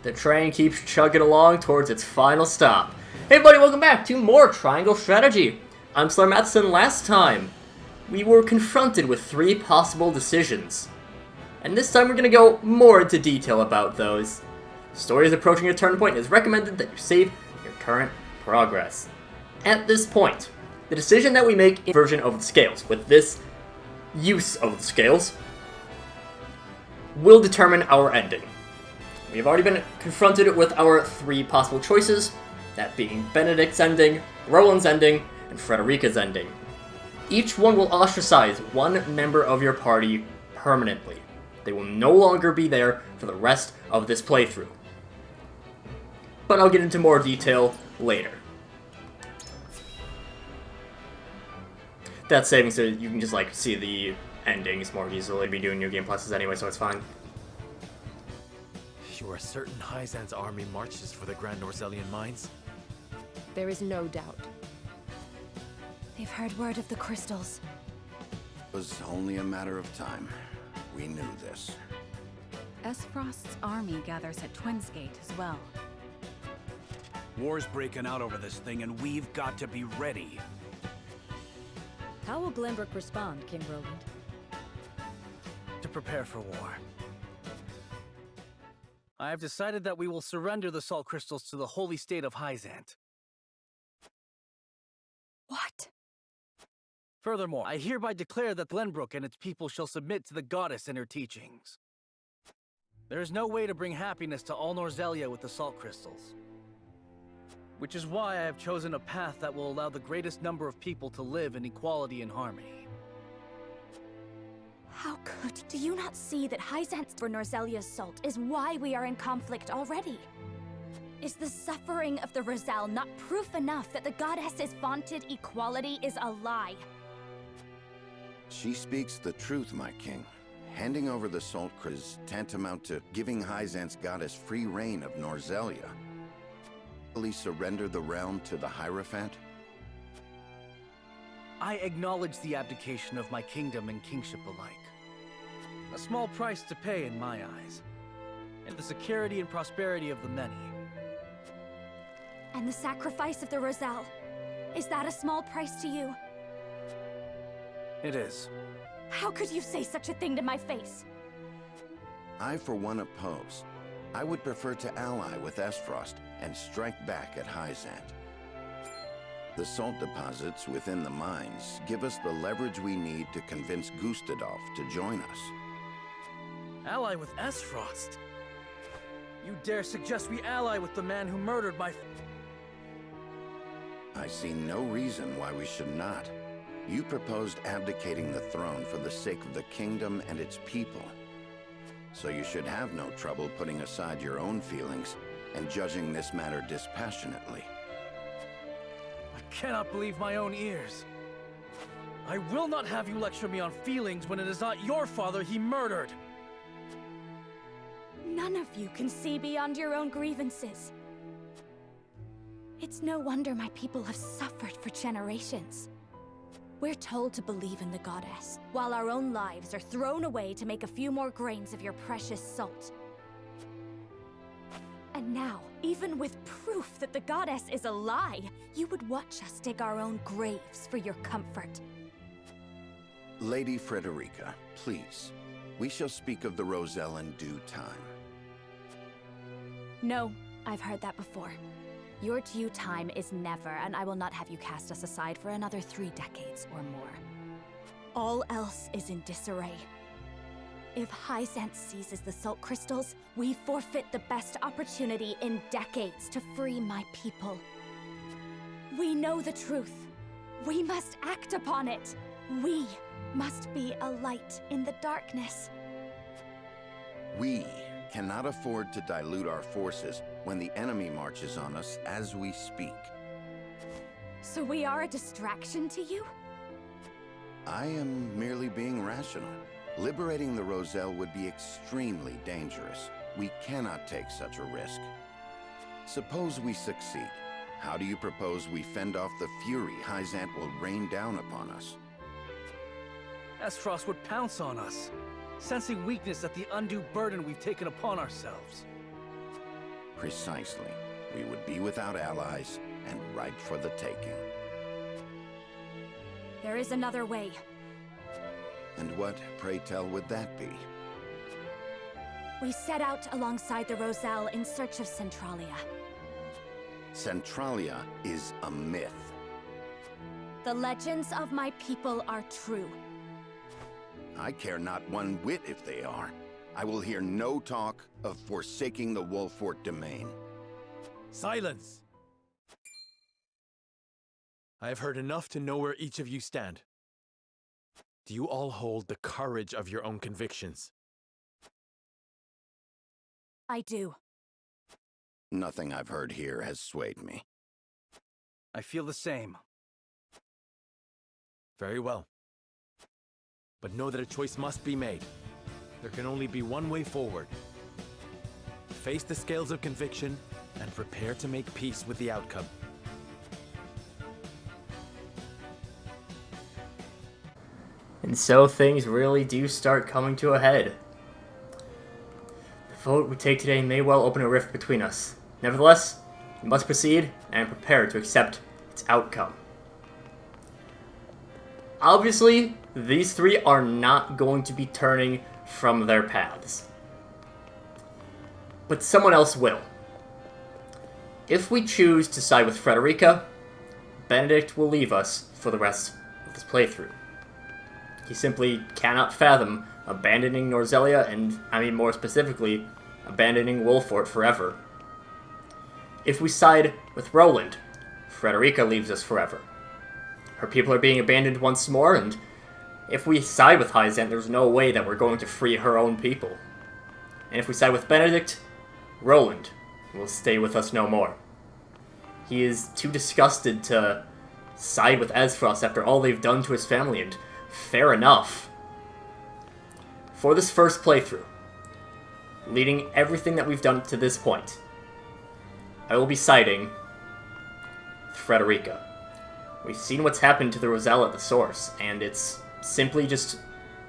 The train keeps chugging along towards its final stop. Hey everybody, welcome back to more Triangle Strategy. I'm SlayerMathis, and last time we were confronted with 3 possible decisions. And this time we're going to go more into detail about those. The story is approaching a turning point and it's recommended that you save your current progress. At this point, the decision that we make in version of the scales, with this use of the scales, will determine our ending. We have already been confronted with our 3 possible choices, that being Benedict's ending, Roland's ending, and Frederica's ending. Each one will ostracize one member of your party permanently. They will no longer be there for the rest of this playthrough. But I'll get into more detail later. That's saving so you can just see the endings more easily. Be doing New Game Pluses anyway, so it's fine. You are certain Hyzan's army marches for the Grand Norzellian mines? There is no doubt. They've heard word of the crystals. It was only a matter of time. We knew this. Frost's army gathers at Twins Gate as well. War's breaking out over this thing, and we've got to be ready. How will Glenbrook respond, King Roland? To prepare for war. I have decided that we will surrender the salt crystals to the holy state of Hyzant. What? Furthermore, I hereby declare that Glenbrook and its people shall submit to the goddess and her teachings. There is no way to bring happiness to all Norzellia with the salt crystals. Which is why I have chosen a path that will allow the greatest number of people to live in equality and harmony. How could? Do you not see that Hyzant's for Norzellia's salt is why we are in conflict already? Is the suffering of the Roselle not proof enough that the goddess's vaunted equality is a lie? She speaks the truth, my king. Handing over the salt is tantamount to giving Hyzant's goddess free reign of Norzellia. Will he surrender the realm to the Hierophant? I acknowledge the abdication of my kingdom and kingship alike. A small price to pay in my eyes, and the security and prosperity of the many. And the sacrifice of the Roselle, is that a small price to you? It is. How could you say such a thing to my face? I, for one, oppose. I would prefer to ally with Frost and strike back at Hyzant. The salt deposits within the mines give us the leverage we need to convince Gustadolf to join us. Ally with Frost? You dare suggest we ally with the man who murdered my... I see no reason why we should not. You proposed abdicating the throne for the sake of the kingdom and its people. So you should have no trouble putting aside your own feelings and judging this matter dispassionately. I cannot believe my own ears. I will not have you lecture me on feelings when it is not your father he murdered. None of you can see beyond your own grievances. It's no wonder my people have suffered for generations. We're told to believe in the goddess, while our own lives are thrown away to make a few more grains of your precious salt. And now, even with proof that the goddess is a lie, you would watch us dig our own graves for your comfort. Lady Frederica, please. We shall speak of the Roselle in due time. No, I've heard that before. Your due time is never, and I will not have you cast us aside for another 3 decades or more. All else is in disarray. If Hyzant seizes the salt crystals, we forfeit the best opportunity in decades to free my people. We know the truth. We must act upon it. We must be a light in the darkness. We cannot afford to dilute our forces when the enemy marches on us as we speak. So we are a distraction to you? I am merely being rational. Liberating the Roselle would be extremely dangerous. We cannot take such a risk. Suppose we succeed. How do you propose we fend off the fury Hyzant will rain down upon us? Frost would pounce on us, sensing weakness at the undue burden we've taken upon ourselves. Precisely. We would be without allies and ripe for the taking. There is another way. And what, pray tell, would that be? We set out alongside the Roselle in search of Centralia. Centralia is a myth. The legends of my people are true. I care not one whit if they are. I will hear no talk of forsaking the Wolfort domain. Silence! I have heard enough to know where each of you stand. Do you all hold the courage of your own convictions? I do. Nothing I've heard here has swayed me. I feel the same. Very well. But know that a choice must be made. There can only be one way forward. Face the scales of conviction and prepare to make peace with the outcome. And so things really do start coming to a head. The vote we take today may well open a rift between us. Nevertheless, we must proceed and prepare to accept its outcome. Obviously, these three are not going to be turning from their paths. But someone else will. If we choose to side with Frederica, Benedict will leave us for the rest of this playthrough. He simply cannot fathom abandoning Norzelia and, I mean more specifically, abandoning Wolfort forever. If we side with Roland, Frederica leaves us forever. Her people are being abandoned once more, and if we side with Hyzant, there's no way that we're going to free her own people. And if we side with Benedict, Roland will stay with us no more. He is too disgusted to side with Ezfrost after all they've done to his family, and fair enough. For this first playthrough, leading everything that we've done to this point, I will be siding with Frederica. We've seen what's happened to the Roselle at the source, and it's simply just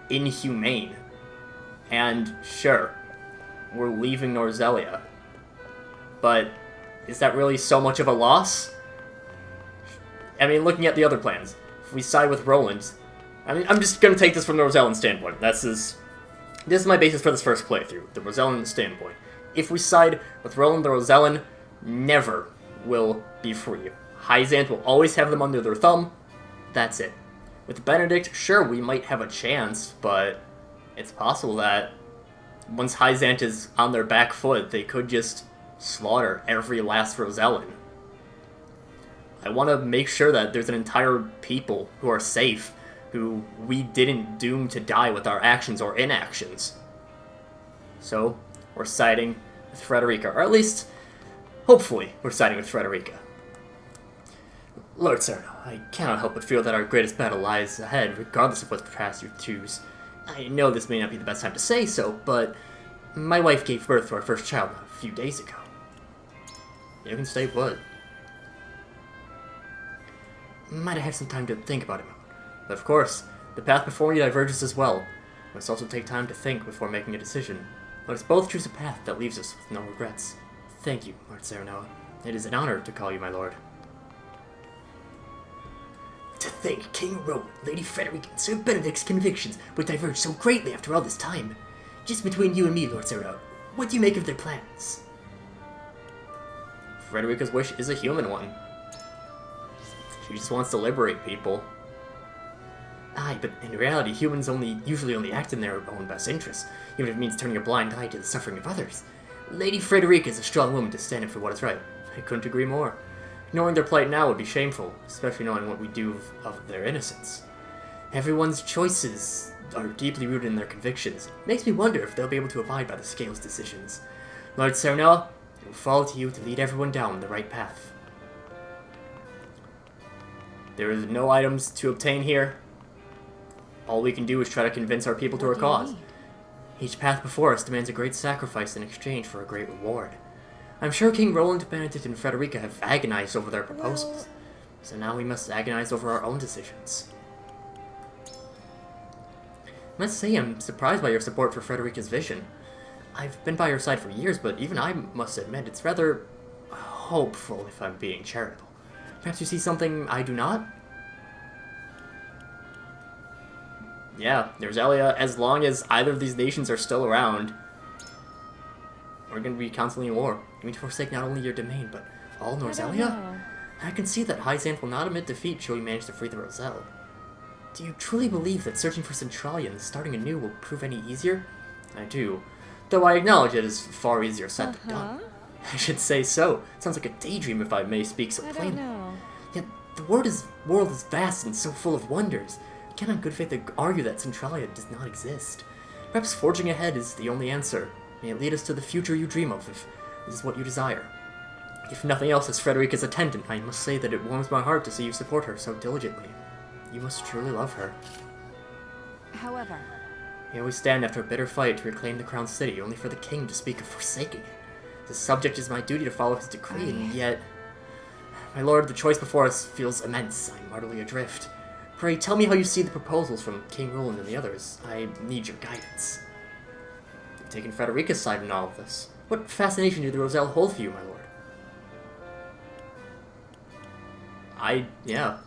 inhumane. And sure, we're leaving Norzelia, but is that really so much of a loss? I mean, looking at the other plans, if we side with Roland, I mean, I'm just going to take this from the Rosellan standpoint. This is my basis for this first playthrough, the Rosellan standpoint. If we side with Roland, the Rosellan never will be free. Hyzant will always have them under their thumb. That's it. With Benedict, sure, we might have a chance, but it's possible that once Hyzant is on their back foot, they could just slaughter every last Rosellan. I want to make sure that there's an entire people who are safe, who we didn't doom to die with our actions or inactions. So, we're siding with Frederica, or at least, hopefully, we're siding with Frederica. Lord Cyrano, I cannot help but feel that our greatest battle lies ahead, regardless of what path you choose. I know this may not be the best time to say so, but my wife gave birth to our first child a few days ago. You can say what? Might have had some time to think about it, but of course, the path before you diverges as well. We must also take time to think before making a decision. Let us both choose a path that leaves us with no regrets. Thank you, Lord Cyrano. It is an honor to call you my lord. To think King Roland, Lady Frederica, and Sir Benedict's convictions would diverge so greatly after all this time. Just between you and me, Lord Cyrano, what do you make of their plans? Frederica's wish is a human one. She just wants to liberate people. Aye, but in reality, humans usually only act in their own best interests, even if it means turning a blind eye to the suffering of others. Lady Frederica is a strong woman to stand up for what is right. I couldn't agree more. Ignoring their plight now would be shameful, especially knowing what we do of their innocence. Everyone's choices are deeply rooted in their convictions. It makes me wonder if they'll be able to abide by the Scales' decisions. Lord Cyrano, it will fall to you to lead everyone down the right path. There is no items to obtain here. All we can do is try to convince our people to our cause. Each path before us demands a great sacrifice in exchange for a great reward. I'm sure King Roland, Benedict, and Frederica have agonized over their proposals, so now we must agonize over our own decisions. I must say I'm surprised by your support for Frederica's vision. I've been by your side for years, but even I must admit it's rather hopeful if I'm being charitable. Perhaps you see something I do not? Yeah, Norzelia, as long as either of these nations are still around, we're going to be constantly in war. You need to forsake not only your domain, but all Norzelia? I can see that Hyzant will not admit defeat should we manage to free the Roselle. Do you truly believe that searching for Centralia and starting anew will prove any easier? I do, though I acknowledge it is far easier said than done. I should say so. It sounds like a daydream if I may speak so plainly. Yet the world is vast and so full of wonders. I cannot in good faith argue that Centralia does not exist. Perhaps forging ahead is the only answer. May it lead us to the future you dream of, if this is what you desire. If nothing else, as Frederica's attendant, I must say that it warms my heart to see you support her so diligently. You must truly love her. However, Here we stand after a bitter fight to reclaim the crown city, only for the king to speak of forsaking it. The subject is my duty to follow his decree, and yet... My lord, the choice before us feels immense. I'm utterly adrift. Pray, tell me how you see the proposals from King Roland and the others. I need your guidance. You've taken Frederica's side in all of this. What fascination do the Roselle hold for you, my lord? Yeah.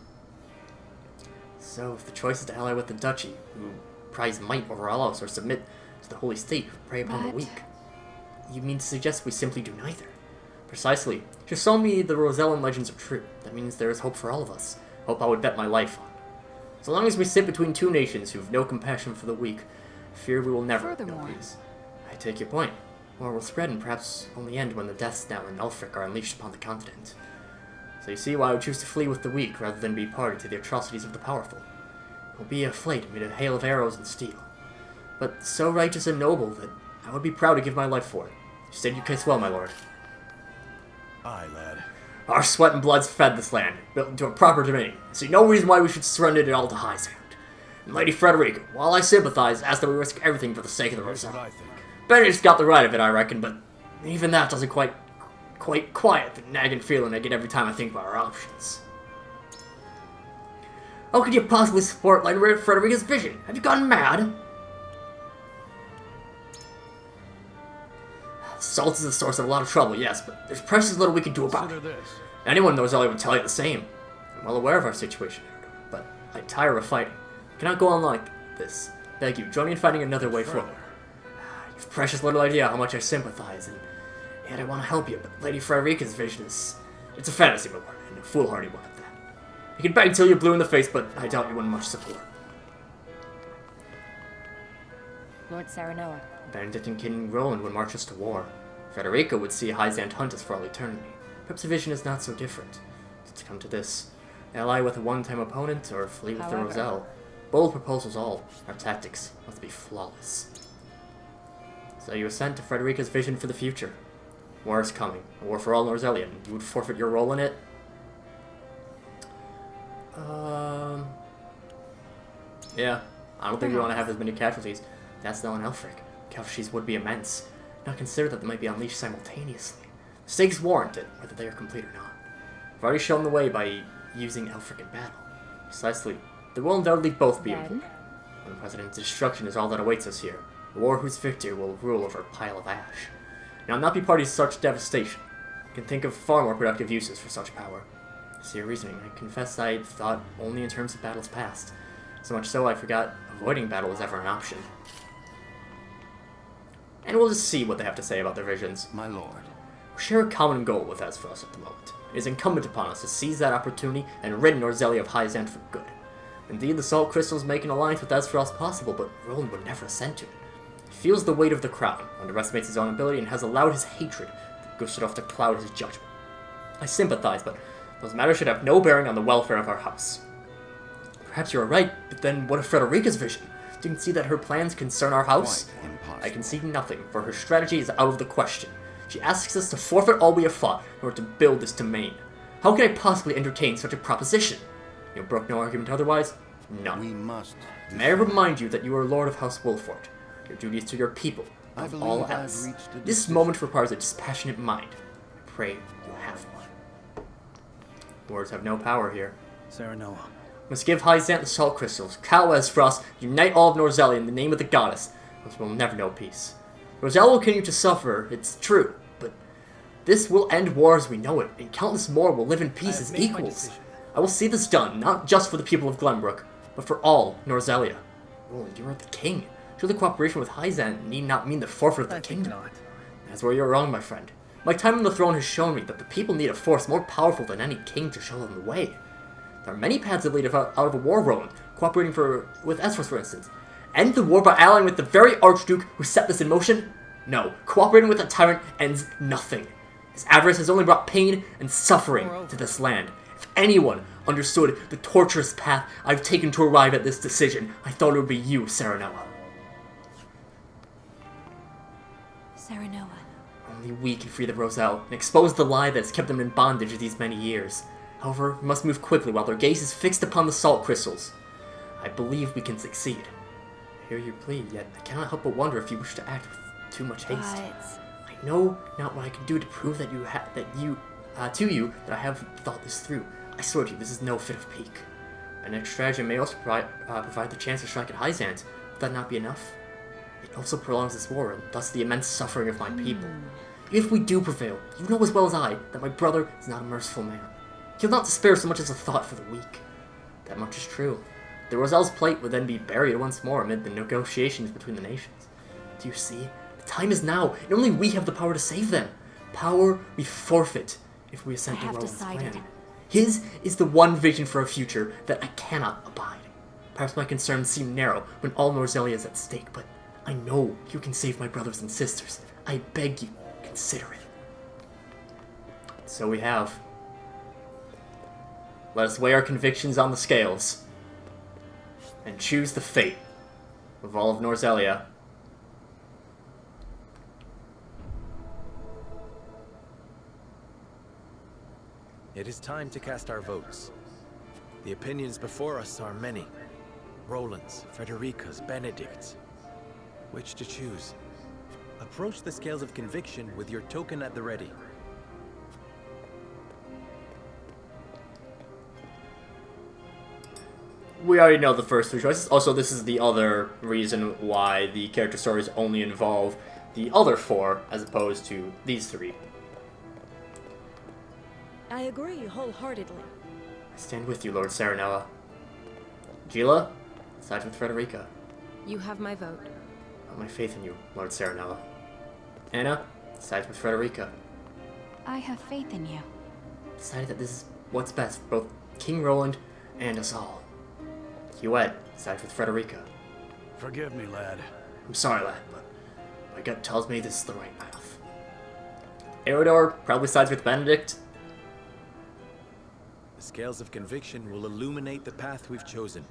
So, if the choice is to ally with the duchy, who prize might over all else, or submit to the holy state, who prey upon the weak, you mean to suggest we simply do neither? Precisely. Just show me the Rosellan legends are true. That means there is hope for all of us. Hope I would bet my life on. So long as we sit between two nations who have no compassion for the weak, I fear we will never know peace. I take your point. War will spread and perhaps only end when the death knell and Elfric are unleashed upon the continent. So you see why I would choose to flee with the weak rather than be party to the atrocities of the powerful. It will be a flight amid a hail of arrows and steel, but so righteous and noble that I would be proud to give my life for it. You stated your case well, my lord. Aye, lad. Our sweat and blood's fed this land, built into a proper domain. I see no reason why we should surrender it all to Hyzant. And Lady Frederica, while I sympathize, ask that we risk everything for the sake of the Here's Roselle. what I think. Benedict's got the right of it, I reckon, but even that doesn't quite quiet the nagging feeling I get every time I think about our options. How could you possibly support Lady Frederica's vision? Have you gone mad? Salt is the source of a lot of trouble, yes, but there's precious little we can do about Consider it. this. Anyone knows I would tell you the same. I'm well aware of our situation, but I tire of fighting. I cannot go on like this. Beg you, join me in finding another way forward. You've precious little idea how much I sympathize, and yet I want to help you, but Lady Frederica's vision is... It's a fantasy, my lord, and a foolhardy one at that. You can beg till you're blue in the face, but I doubt you win much support. Lord Saranoa. Benedict and King Roland would march us to war. Frederica would see Hyzant hunt us for all eternity. Perhaps the vision is not so different. To come to this, ally with a one-time opponent, or flee with the Roselle. Bold proposals all. Our tactics must be flawless. So you assent to Frederica's vision for the future. War is coming. A war for all Norzellian. You would forfeit your role in it? Yeah. I don't think we want to have as many casualties. That's now in Elfric. Casualties would be immense. Not consider that they might be unleashed simultaneously. The stakes warrant it, whether they are complete or not. I've already shown the way by using Elfric in battle. Precisely. There will undoubtedly both be important. When the President's destruction is all that awaits us here. A war whose victor will rule over a pile of ash. Now, not be party to such devastation. I can think of far more productive uses for such power. I see your reasoning. I confess I thought only in terms of battles past. So much so I forgot avoiding battle was ever an option. And we'll just see what they have to say about their visions. My lord. We share a common goal with Azeroth at the moment. It is incumbent upon us to seize that opportunity and rid Norzelia of Hyzant for good. Indeed, the Salt Crystals make an alliance with Azeroth possible, but Roland would never assent to it. He feels the weight of the crown, underestimates his own ability, and has allowed his hatred to gush enough to cloud his judgment. I sympathize, but those matters should have no bearing on the welfare of our house. Perhaps you're right, but then what of Frederica's vision? You can see that her plans concern our house? Quite impossible. I can see nothing, for her strategy is out of the question. She asks us to forfeit all we have fought in order to build this domain. How can I possibly entertain such a proposition? You brook no argument otherwise? None. We must. May I remind you that you are Lord of House Wolfort. Your duty is to your people, I of believe all I've else. reached a This decision. moment requires a dispassionate mind. I pray you have one. Words have no power here. Saranoa. Must give Hyzant the Salt Crystals, Cal Frost, unite all of Norzelia in the name of the goddess, else we'll never know peace. Roselle will continue to suffer, it's true, but this will end war as we know it, and countless more will live in peace as equals. I will see this done, not just for the people of Glenbrook, but for all Norzelia. Roland, you are the king. Surely cooperation with Hyzan need not mean the forfeit of the kingdom. That's where you're wrong, my friend. My time on the throne has shown me that the people need a force more powerful than any king to show them the way. There are many paths that lead out of a war, Roland, cooperating with Esros, for instance. End the war by allying with the very Archduke who set this in motion? No, cooperating with a tyrant ends nothing. His avarice has only brought pain and suffering to this land. If anyone understood the torturous path I've taken to arrive at this decision, I thought it would be you, Serenella. Serenella. Only we can free the Roselle and expose the lie that's kept them in bondage these many years. However, we must move quickly while their gaze is fixed upon the salt crystals. I believe we can succeed. I hear your plea, yet I cannot help but wonder if you wish to act with too much haste. I know not what I can do to prove that I have thought this through. I swear to you, this is no fit of pique. My next strategy may also provide the chance to strike at Hyzant. Would that not be enough? It also prolongs this war, and thus the immense suffering of my people. Even if we do prevail, you know as well as I that my brother is not a merciful man. He'll not spare so much as a thought for the weak. That much is true. The Roselle's plight would then be buried once more amid the negotiations between the nations. Do you see? The time is now, and only we have the power to save them. Power we forfeit if we assent to Roland's plan. His is the one vision for a future that I cannot abide. Perhaps my concerns seem narrow when all Norzelia is at stake, but I know you can save my brothers and sisters. I beg you, consider it. So we have. Let us weigh our convictions on the scales and choose the fate of all of Norzelia. It is time to cast our votes. The opinions before us are many. Roland's, Frederica's, Benedict's. Which to choose? Approach the scales of conviction with your token at the ready. We already know the first three choices. Also, this is the other reason why the character stories only involve the other four as opposed to these three. I agree wholeheartedly. I stand with you, Lord Serenella. Gila, side with Frederica. You have my vote. I have my faith in you, Lord Serenella. Anna, side with Frederica. I have faith in you. Decided that this is what's best for both King Roland and us all. Huet, side with Frederica. Forgive me, lad. I'm sorry, lad, but my gut tells me this is the right path. Eridor probably sides with Benedict. The scales of conviction will illuminate the path we've chosen.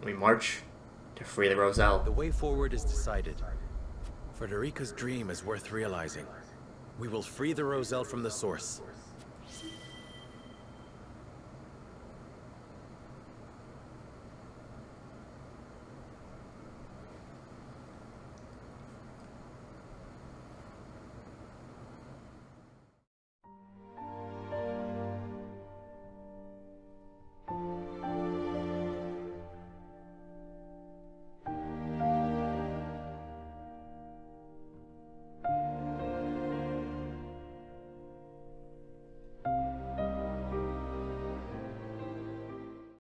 We march to free the Roselle. The way forward is decided. Frederica's dream is worth realizing. We will free the Roselle from the source,